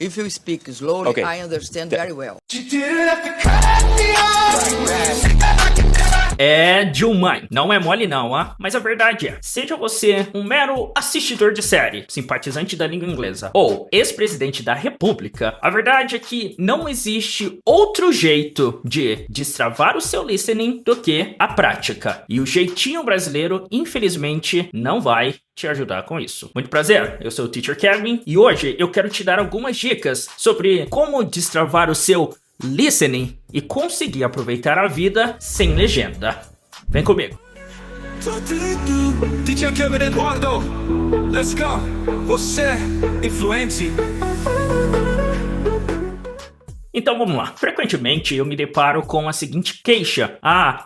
If you speak slowly, Okay. I understand very well. É Dilmãe, não é mole não, mas a verdade é, seja você um mero assistidor de série, simpatizante da língua inglesa, ou ex-presidente da república, a verdade é que não existe outro jeito de destravar o seu listening do que a prática. E o jeitinho brasileiro, infelizmente, não vai te ajudar com isso. Muito prazer, eu sou o Teacher Kevin e hoje eu quero te dar algumas dicas sobre como destravar o seu listening e conseguir aproveitar a vida sem legenda. Vem comigo. Teacher Kevin Eduardo, let's go. Você é influente. Então vamos lá. Frequentemente eu me deparo com a seguinte queixa.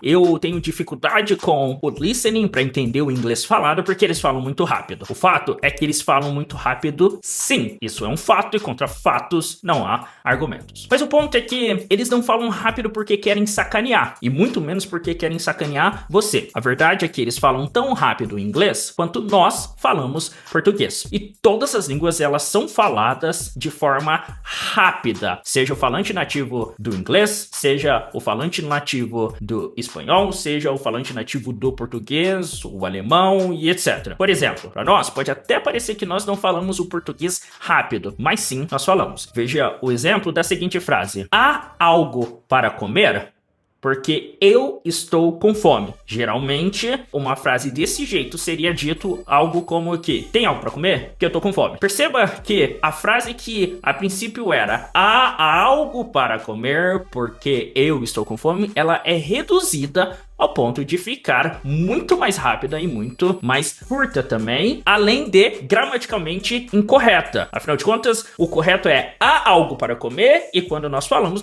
Eu tenho dificuldade com o listening para entender o inglês falado porque eles falam muito rápido. O fato é que eles falam muito rápido, sim. Isso é um fato e contra fatos não há argumentos. Mas o ponto é que eles não falam rápido porque querem sacanear. E muito menos porque querem sacanear você. A verdade é que eles falam tão rápido o inglês quanto nós falamos português. E todas as línguas elas são faladas de forma rápida. Seja o falante nativo do inglês, seja o falante nativo do espanhol, seja o falante nativo do português, o alemão e etc. Por exemplo, para nós pode até parecer que nós não falamos o português rápido, mas sim nós falamos. Veja o exemplo da seguinte frase: há algo para comer? Porque eu estou com fome. Geralmente, uma frase desse jeito seria dito algo como que tem algo para comer? Que eu tô com fome. Perceba que a frase que a princípio era há algo para comer porque eu estou com fome, ela é reduzida ao ponto de ficar muito mais rápida e muito mais curta também, além de gramaticalmente incorreta. Afinal de contas, o correto é há algo para comer e quando nós falamos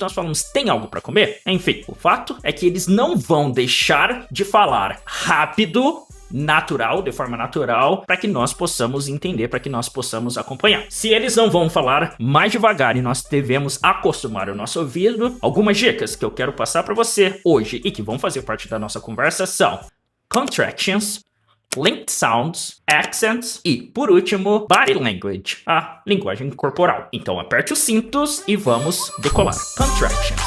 tem algo para comer. Enfim, o fato é que eles não vão deixar de falar rápido, natural, de forma natural, para que nós possamos entender, para que nós possamos acompanhar. Se eles não vão falar mais devagar e nós devemos acostumar o nosso ouvido, algumas dicas que eu quero passar para você hoje e que vão fazer parte da nossa conversa são contractions, linked sounds, accents e, por último, body language, a linguagem corporal. Então aperte os cintos e vamos decolar. Contractions.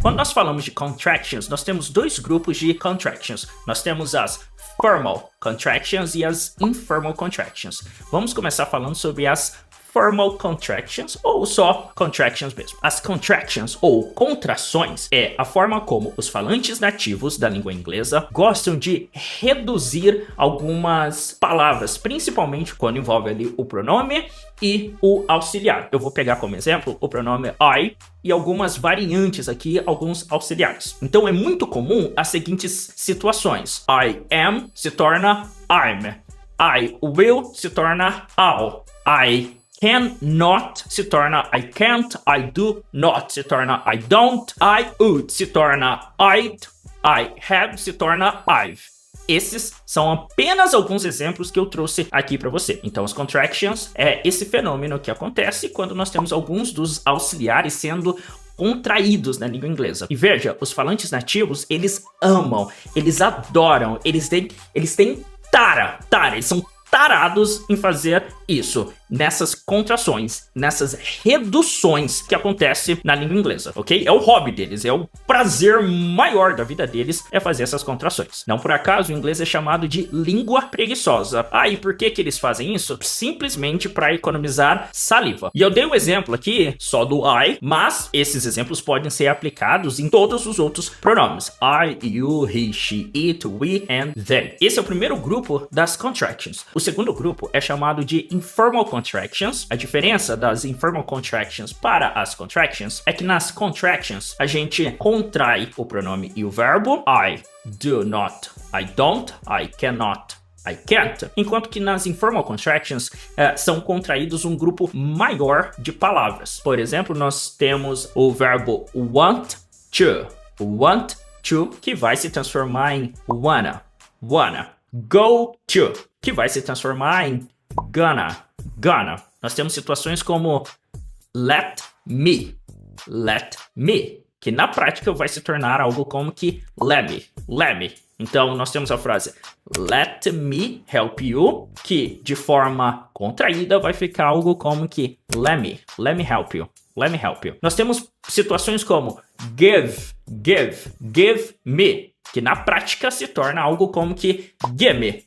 Quando nós falamos de contractions, nós temos dois grupos de contractions. Nós temos as formal contractions e as informal contractions. Vamos começar falando sobre as formal contractions ou só contractions mesmo. As contractions ou contrações é a forma como os falantes nativos da língua inglesa gostam de reduzir algumas palavras, principalmente quando envolve ali o pronome e o auxiliar. Eu vou pegar como exemplo o pronome I e algumas variantes aqui, alguns auxiliares. Então é muito comum as seguintes situações. I am se torna I'm. I will se torna I'll. I cannot se torna I can't, I do not se torna I don't, I would se torna I'd, I have se torna I've. Esses são apenas alguns exemplos que eu trouxe aqui para você. Então, as contractions é esse fenômeno que acontece quando nós temos alguns dos auxiliares sendo contraídos na língua inglesa. E veja, os falantes nativos, eles amam, eles adoram, eles têm tara, eles são tarados em fazer isso, nessas contrações, nessas reduções que acontece na língua inglesa, ok? É o hobby deles, é o prazer maior da vida deles é fazer essas contrações. Não por acaso o inglês é chamado de língua preguiçosa. E por que eles fazem isso? Simplesmente para economizar saliva. E eu dei um exemplo aqui só do I, mas esses exemplos podem ser aplicados em todos os outros pronomes. I, you, he, she, it, we and they. Esse é o primeiro grupo das contractions. O segundo grupo é chamado de informal contractions. A diferença das informal contractions para as contractions é que nas contractions a gente contrai o pronome e o verbo. I do not, I don't, I cannot, I can't. Enquanto que nas informal contractions são contraídos um grupo maior de palavras. Por exemplo, nós temos o verbo want to, que vai se transformar em wanna. Go to, que vai se transformar em gonna. Nós temos situações como let me, que na prática vai se tornar algo como que let me. Então, nós temos a frase let me help you, que de forma contraída vai ficar algo como que let me help you, let me help you. Nós temos situações como give me, que na prática se torna algo como que give me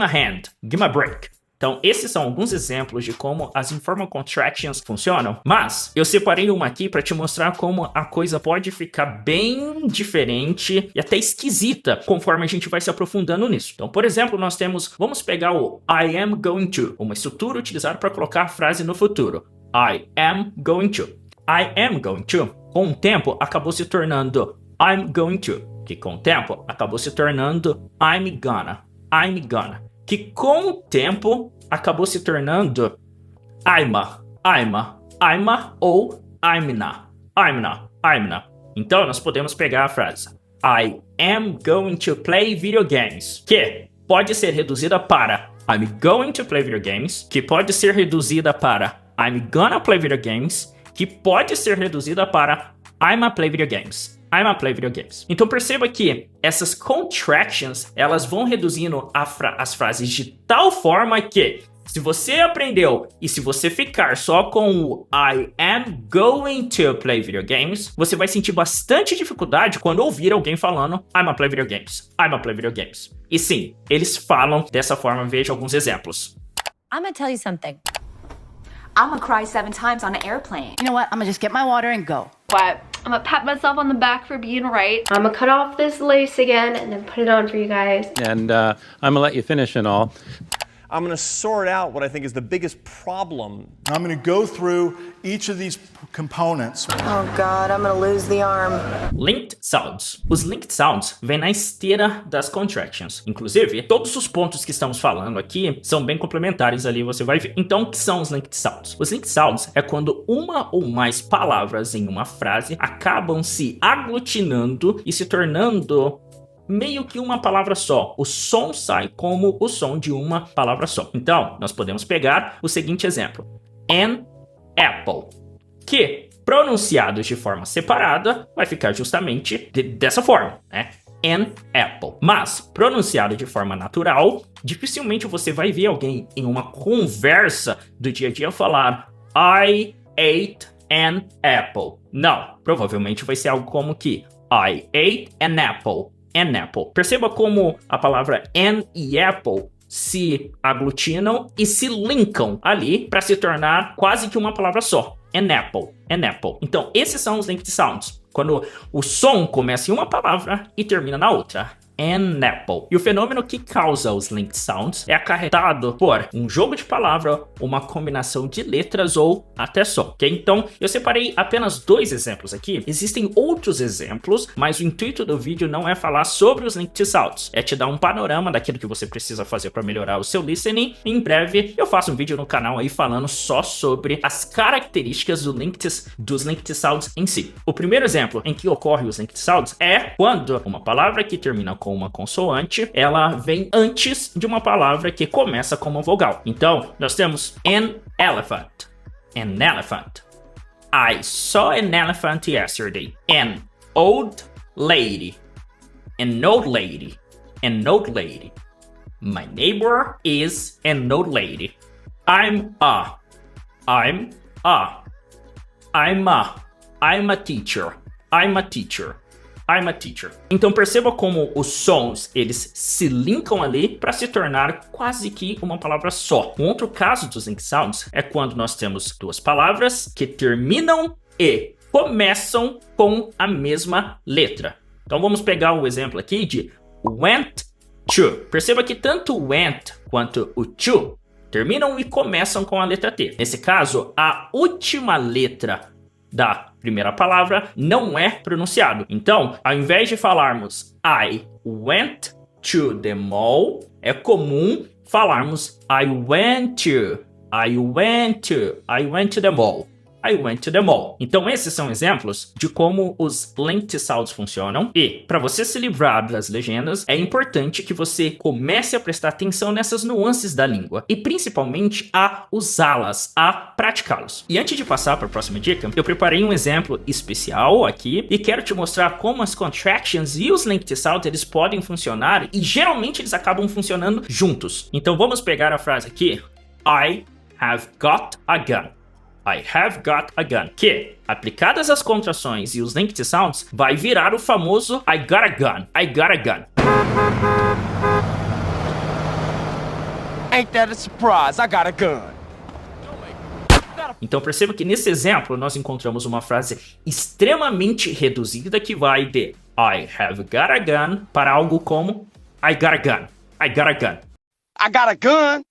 a hand, give me a break. Então, esses são alguns exemplos de como as informal contractions funcionam, mas eu separei uma aqui para te mostrar como a coisa pode ficar bem diferente e até esquisita conforme a gente vai se aprofundando nisso. Então, por exemplo, nós temos, vamos pegar o I am going to, uma estrutura utilizada para colocar a frase no futuro. I am going to. I am going to, com o tempo, acabou se tornando I'm going to, que com o tempo acabou se tornando I'm gonna, que com o tempo acabou se tornando I'ma ou I'm not. Então nós podemos pegar a frase I am going to play video games, que pode ser reduzida para I'm going to play video games, que pode ser reduzida para I'm gonna play video games, que pode ser reduzida para I'ma play video games. Então perceba que essas contractions, elas vão reduzindo as frases de tal forma que se você aprendeu e se você ficar só com o I am going to play video games, você vai sentir bastante dificuldade quando ouvir alguém falando I'ma play video games. E sim, eles falam dessa forma, veja alguns exemplos. I'm gonna tell you something. I'm gonna cry 7 times on an airplane. You know what? I'm gonna just get my water and go. What? I'm gonna pat myself on the back for being right. I'm gonna cut off this lace again and then put it on for you guys. And I'm gonna let you finish and all. I'm going to sort out what I think is the biggest problem. I'm going to go through each of these components. Oh God, I'm gonna lose the arm. Linked sounds. Os linked sounds vêm na esteira das contractions. Inclusive, todos os pontos que estamos falando aqui são bem complementares ali, você vai ver. Então, o que são os linked sounds? Os linked sounds é quando uma ou mais palavras em uma frase acabam se aglutinando e se tornando meio que uma palavra só. O som sai como o som de uma palavra só. Então, nós podemos pegar o seguinte exemplo. An apple, que pronunciados de forma separada vai ficar justamente dessa forma, né? An apple. Mas pronunciado de forma natural, dificilmente você vai ver alguém em uma conversa do dia a dia falar I ate an apple. Não, provavelmente vai ser algo como que I ate an apple. An apple. Perceba como a palavra an e apple se aglutinam e se linkam ali para se tornar quase que uma palavra só. An apple. An apple. Então, esses são os linked sounds. Quando o som começa em uma palavra e termina na outra. An apple. E o fenômeno que causa os linked sounds é acarretado por um jogo de palavra, uma combinação de letras ou até só, ok? Então, eu separei apenas 2 exemplos aqui. Existem outros exemplos, mas o intuito do vídeo não é falar sobre os linked sounds, é te dar um panorama daquilo que você precisa fazer para melhorar o seu listening. Em breve, eu faço um vídeo no canal aí falando só sobre as características dos linked sounds em si. O primeiro exemplo em que ocorre os linked sounds é quando uma palavra que termina com uma consoante, ela vem antes de uma palavra que começa com uma vogal. Então, nós temos an elephant. An elephant. I saw an elephant yesterday. An old lady. An old lady. An old lady. My neighbor is an old lady. I'm a teacher. I'm a teacher. Então perceba como os sons, eles se linkam ali para se tornar quase que uma palavra só. Um outro caso dos link sounds é quando nós temos 2 palavras que terminam e começam com a mesma letra. Então vamos pegar o exemplo aqui de went to. Perceba que tanto o went quanto o to terminam e começam com a letra T. Nesse caso, a última letra da primeira palavra não é pronunciado. Então, ao invés de falarmos I went to the mall, é comum falarmos I went to the mall. I went to the mall. Então esses são exemplos de como os length sounds funcionam e para você se livrar das legendas é importante que você comece a prestar atenção nessas nuances da língua e principalmente a usá-las, a praticá-los. E antes de passar para a próxima dica, eu preparei um exemplo especial aqui e quero te mostrar como as contractions e os length sounds eles podem funcionar e geralmente eles acabam funcionando juntos. Então vamos pegar a frase aqui, I have got a gun. I have got a gun, que, aplicadas as contrações e os length sounds, vai virar o famoso I got a gun, I got a gun. Ain't that a surprise? I got a gun. Então perceba que nesse exemplo nós encontramos uma frase extremamente reduzida que vai de I have got a gun para algo como I got a gun, I got a gun. I got a gun.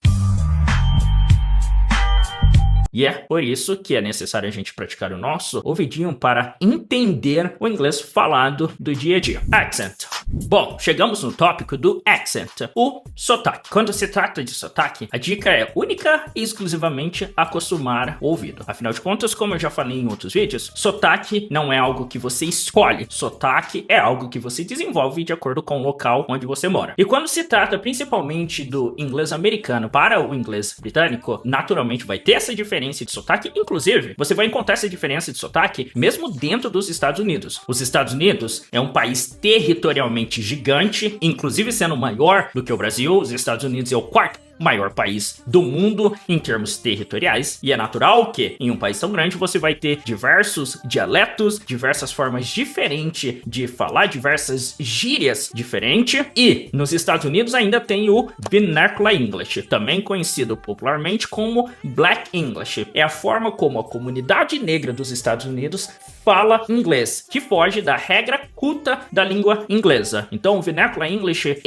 E é por isso que é necessário a gente praticar o nosso ouvidinho para entender o inglês falado do dia a dia. Accent. Bom, chegamos no tópico do accent, o sotaque. Quando se trata de sotaque, a dica é única e exclusivamente acostumar o ouvido. Afinal de contas, como eu já falei em outros vídeos, sotaque não é algo que você escolhe. Sotaque é algo que você desenvolve de acordo com o local onde você mora. E quando se trata principalmente do inglês americano para o inglês britânico, naturalmente vai ter essa diferença de sotaque. Inclusive, você vai encontrar essa diferença de sotaque mesmo dentro dos Estados Unidos. Os Estados Unidos é um país territorialmente gigante, inclusive sendo maior do que o Brasil. Os Estados Unidos é o quarto maior país do mundo em termos territoriais, e é natural que em um país tão grande você vai ter diversos dialetos, diversas formas diferentes de falar, diversas gírias diferentes, e nos Estados Unidos ainda tem o Vernacular English, também conhecido popularmente como Black English. É a forma como a comunidade negra dos Estados Unidos fala inglês, que foge da regra culta da língua inglesa. Então o Vernacular English,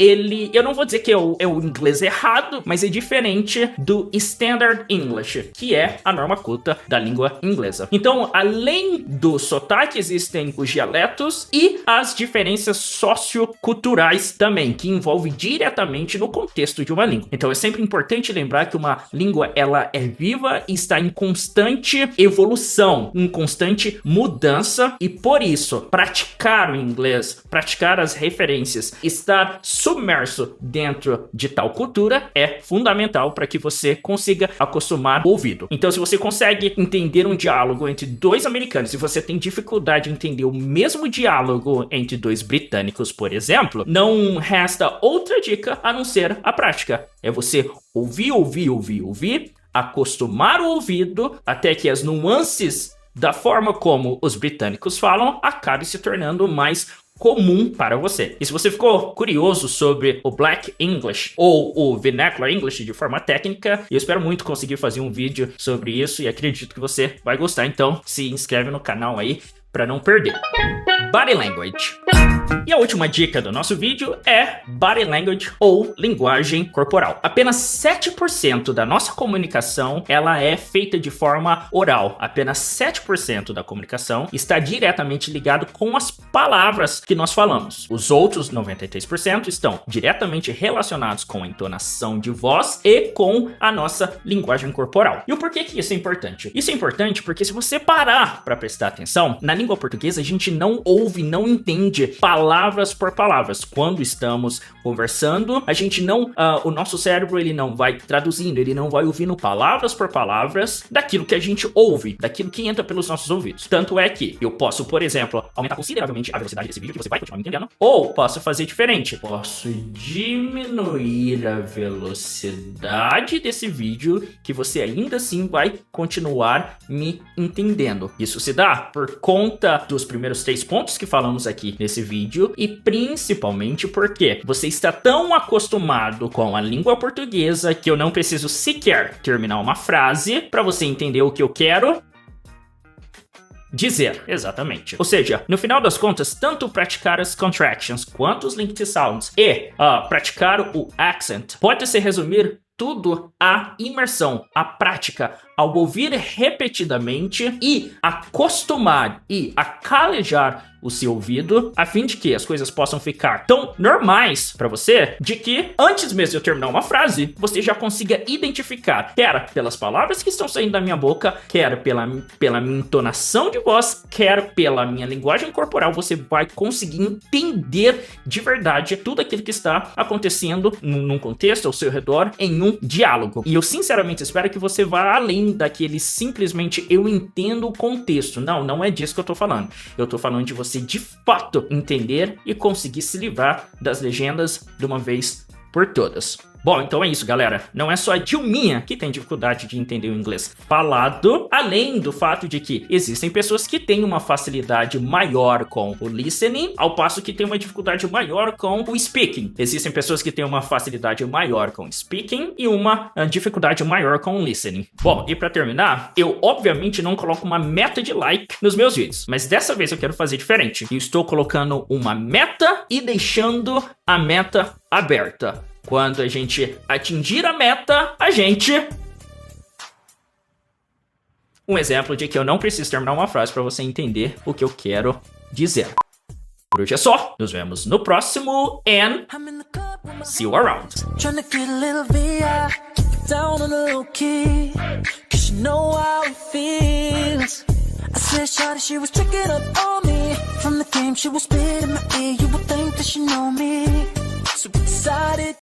eu não vou dizer que é o inglês errado, mas é diferente do Standard English, que é a norma culta da língua inglesa. Então, além do sotaque, existem os dialetos e as diferenças socioculturais também, que envolvem diretamente no contexto de uma língua. Então, é sempre importante lembrar que uma língua, ela é viva e está em constante evolução, em constante mudança, e por isso, praticar o inglês, praticar as referências, estar submerso dentro de tal cultura é fundamental para que você consiga acostumar o ouvido. Então, se você consegue entender um diálogo entre dois americanos, se você tem dificuldade em entender o mesmo diálogo entre dois britânicos, por exemplo, não resta outra dica a não ser a prática. É você ouvir, acostumar o ouvido até que as nuances da forma como os britânicos falam acabe se tornando mais comum para você. E se você ficou curioso sobre o Black English ou o Vernacular English de forma técnica, eu espero muito conseguir fazer um vídeo sobre isso e acredito que você vai gostar. Então se inscreve no canal aí para não perder. Body Language. E a última dica do nosso vídeo é Body Language ou linguagem corporal. Apenas 7% da nossa comunicação ela é feita de forma oral. Apenas 7% da comunicação está diretamente ligado com as palavras que nós falamos. Os outros 93% estão diretamente relacionados com a entonação de voz e com a nossa linguagem corporal. E o porquê que isso é importante? Isso é importante porque se você parar para prestar atenção, na língua portuguesa a gente não ouve, não entende palavras por palavras. Quando estamos conversando, a gente não, o nosso cérebro ele não vai traduzindo, ele não vai ouvindo palavras por palavras daquilo que a gente ouve, daquilo que entra pelos nossos ouvidos. Tanto é que eu posso, por exemplo, aumentar consideravelmente a velocidade desse vídeo, que você vai continuar me entendendo, ou posso fazer diferente. Posso diminuir a velocidade desse vídeo, que você ainda assim vai continuar me entendendo. Isso se dá por conta dos primeiros 3 pontos que falamos aqui nesse vídeo e principalmente porque você está tão acostumado com a língua portuguesa que eu não preciso sequer terminar uma frase para você entender o que eu quero dizer. Exatamente. Ou seja, no final das contas, tanto praticar as contractions quanto os linked sounds e praticar o accent pode se resumir tudo à imersão, à prática, ao ouvir repetidamente e acostumar e acalejar o seu ouvido, a fim de que as coisas possam ficar tão normais para você, de que antes mesmo de eu terminar uma frase, você já consiga identificar, quer pelas palavras que estão saindo da minha boca, quer pela minha entonação de voz, quer pela minha linguagem corporal, você vai conseguir entender de verdade tudo aquilo que está acontecendo num contexto ao seu redor, em um diálogo. E eu sinceramente espero que você vá além daquele simplesmente eu entendo o contexto. Não é disso que eu tô falando. Eu tô falando de você de fato entender e conseguir se livrar das legendas de uma vez por todas. Bom, então é isso, galera. Não é só a Dilminha que tem dificuldade de entender o inglês falado, além do fato de que existem pessoas que têm uma facilidade maior com o listening, ao passo que tem uma dificuldade maior com o speaking. Existem pessoas que têm uma facilidade maior com o speaking e uma dificuldade maior com o listening. Bom, e pra terminar, eu obviamente não coloco uma meta de like nos meus vídeos, mas dessa vez eu quero fazer diferente. Eu estou colocando uma meta e deixando a meta aberta. Quando a gente atingir a meta, a gente... Um exemplo de que eu não preciso terminar uma frase para você entender o que eu quero dizer. Por hoje é só. Nos vemos no próximo and see you around. So we decided